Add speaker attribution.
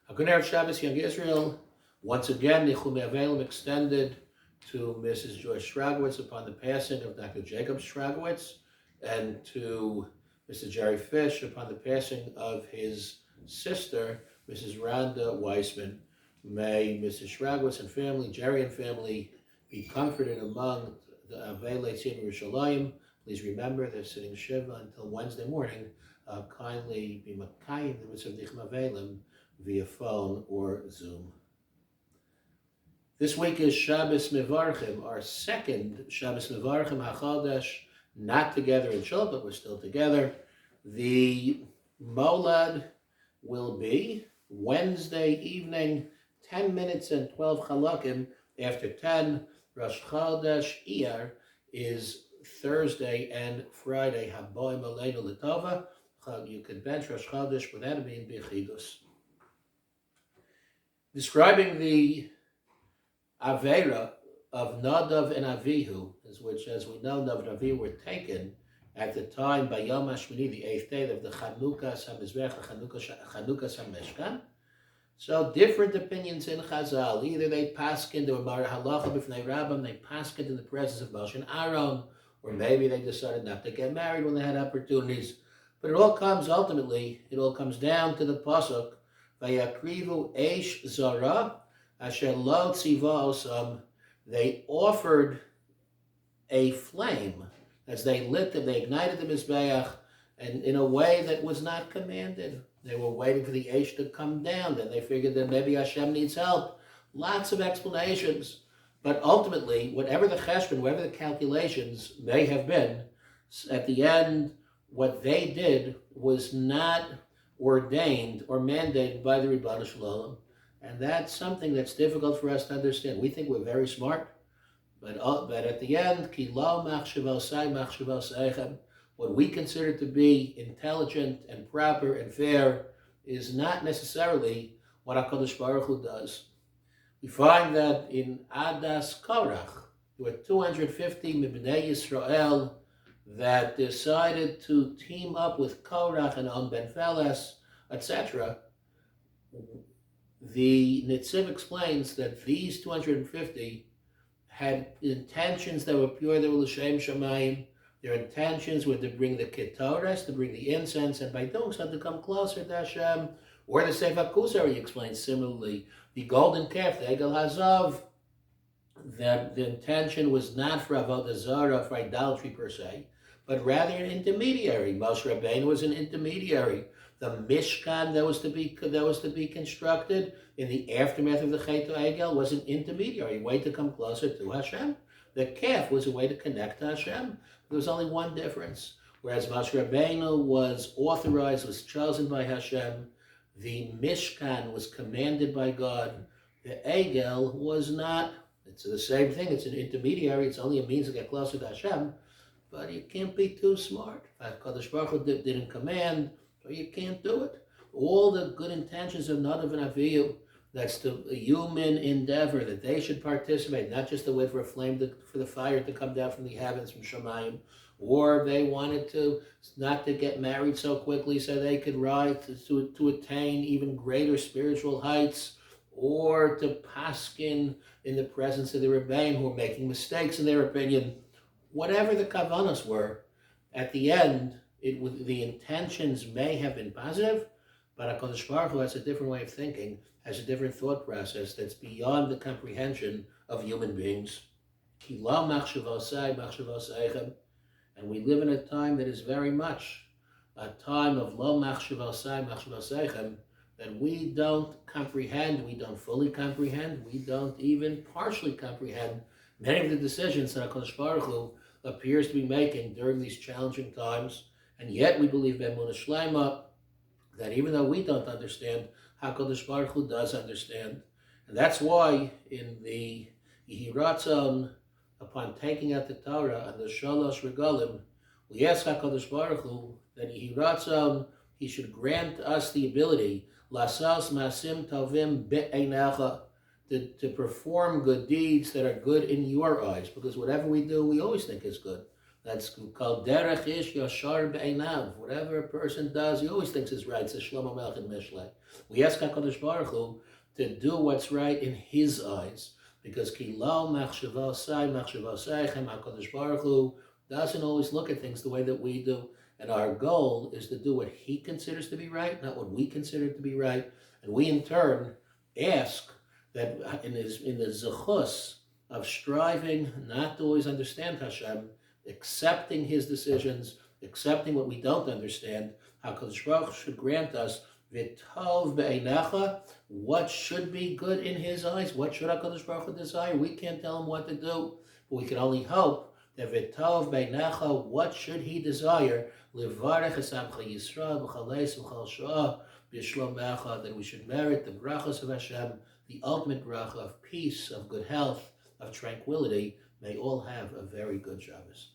Speaker 1: A good Erev Shabbos, Young Israel. Once again, Nichumei Avelim extended to Mrs. Joyce Stragowitz upon the passing of Dr. Jacob Stragowitz, and to Mr. Jerry Fish upon the passing of his sister, Mrs. Rhonda Weissman. May Mrs. Stragowitz and family, Jerry and family, be comforted among the Avelei Tzim Yerushalayim. Please remember they're sitting Shiva until Wednesday morning. Kindly be Makayim, the mitzvah of Nichumei Avelim, via phone or Zoom. This week is Shabbos Mevarchim, our second Shabbos Mevarchim HaChodesh, not together in Shul, but we're still together. The Molad will be Wednesday evening, 10 minutes and 12 Chalakim after 10. Rosh Chodesh Iyar is Thursday and Friday. Haboim Aleinu L'Tova. You could bench Rosh Chodesh without it being B'chidus. Describing the Aveira of Nadav and Avihu, which, as we know, Nadav and Avihu were taken at the time by Yom HaShmini, the 8th day of the Chanukas HaMizbech, Chanukas HaMeshkan. So different opinions in Chazal. Either they paskin, they were Mar Halacha b'fnei Rabbim, they paskin in the presence of Moshe and Aaron, or maybe they decided not to get married when they had opportunities. But it all comes down to the pasuk, Vayakrivu Eish Zara, Asher Lo Tziva Osam. They offered a flame as they lit them, they ignited the Mizbeach, and in a way that was not commanded. They were waiting for the Eish to come down. Then they figured that maybe Hashem needs help. Lots of explanations. But ultimately, whatever the cheshbon, whatever the calculations may have been, at the end, what they did was not ordained or mandated by the Ribbon Shalom, and that's something that's difficult for us to understand. We think we're very smart, but at the end, ki lo machshavosai machshavosechem, what we consider to be intelligent and proper and fair is not necessarily what HaKadosh Baruch Hu does. We find that in Adas Korach, there were 250 Mibnei Yisrael that decided to team up with Korach and On Ben Feles, etc. The Nitziv explains that these 250 had intentions that were pure, they were L'Shem Shamayim. Their intentions were to bring the Ketores, to bring the incense, and by doing so to come closer to Hashem. Or the Sefer Kuzari explains similarly, the golden calf, the Egel Hazav, that the intention was not for Avodah Zarah, for idolatry per se, but rather an intermediary. Moshe Rabbeinu was an intermediary. The Mishkan that was to be constructed in the aftermath of the Chet Egel was an intermediary, a way to come closer to Hashem. The calf was a way to connect to Hashem. There was only one difference. Whereas Moshe Rabbeinu was authorized, was chosen by Hashem, the Mishkan was commanded by God. The Egel was not. It's the same thing. It's an intermediary. It's only a means to get closer to Hashem. But you can't be too smart. HaKadosh Baruch Hu didn't command, so you can't do it. All the good intentions of Nadav and Avihu, that's the human endeavor, that they should participate, not just to wait for a flame, for the fire to come down from the heavens, from Shemayim, or they wanted to not to get married so quickly so they could rise to attain even greater spiritual heights, or to paskin in the presence of the Rebbeim who were making mistakes in their opinion. Whatever the kavanas were, at the end, the intentions may have been positive, but HaKadosh Baruch Hu has a different way of thinking, has a different thought process that's beyond the comprehension of human beings. Ki lo machshavosai machshavosechem. And we live in a time that is very much a time of lo machshavosai machshavosechem, that we don't comprehend, we don't fully comprehend, we don't even partially comprehend many of the decisions that HaKadosh Baruch Hu appears to be making during these challenging times. And yet we believe B'emunah Shleima that even though we don't understand, HaKadosh Baruch Hu does understand. And that's why in the Yehi Ratzon, upon taking out the Torah and the Shalosh Regalim, we ask HaKadosh Baruch Hu that Yehi Ratzon, He should grant us the ability, Lasas Masim Tovim Be'einecha, to perform good deeds that are good in your eyes, because whatever we do, we always think is good. That's called derech ish yashar be'einav. Whatever a person does, he always thinks is right. Says Shlomo Melech in Mishlei. We ask HaKadosh Baruch Hu to do what's right in His eyes, because ki lo machshavosai machshavosaychem. HaKadosh Baruch Hu doesn't always look at things the way that we do, and our goal is to do what He considers to be right, not what we consider to be right. And we in turn ask that in the zechus of striving not to always understand Hashem, accepting His decisions, accepting what we don't understand, HaKadosh Baruch should grant us v'tov be'einecha, what should be good in His eyes, what should HaKadosh Baruch Hu desire. We can't tell Him what to do, but we can only hope that v'tov be'einecha, what should He desire, livarech esamcha Yisrael b'chaleis v'chal sha'ah b'shlomecha, that we should merit the brachas of Hashem, the ultimate bracha of peace, of good health, of tranquility. May all have a very good Shabbos.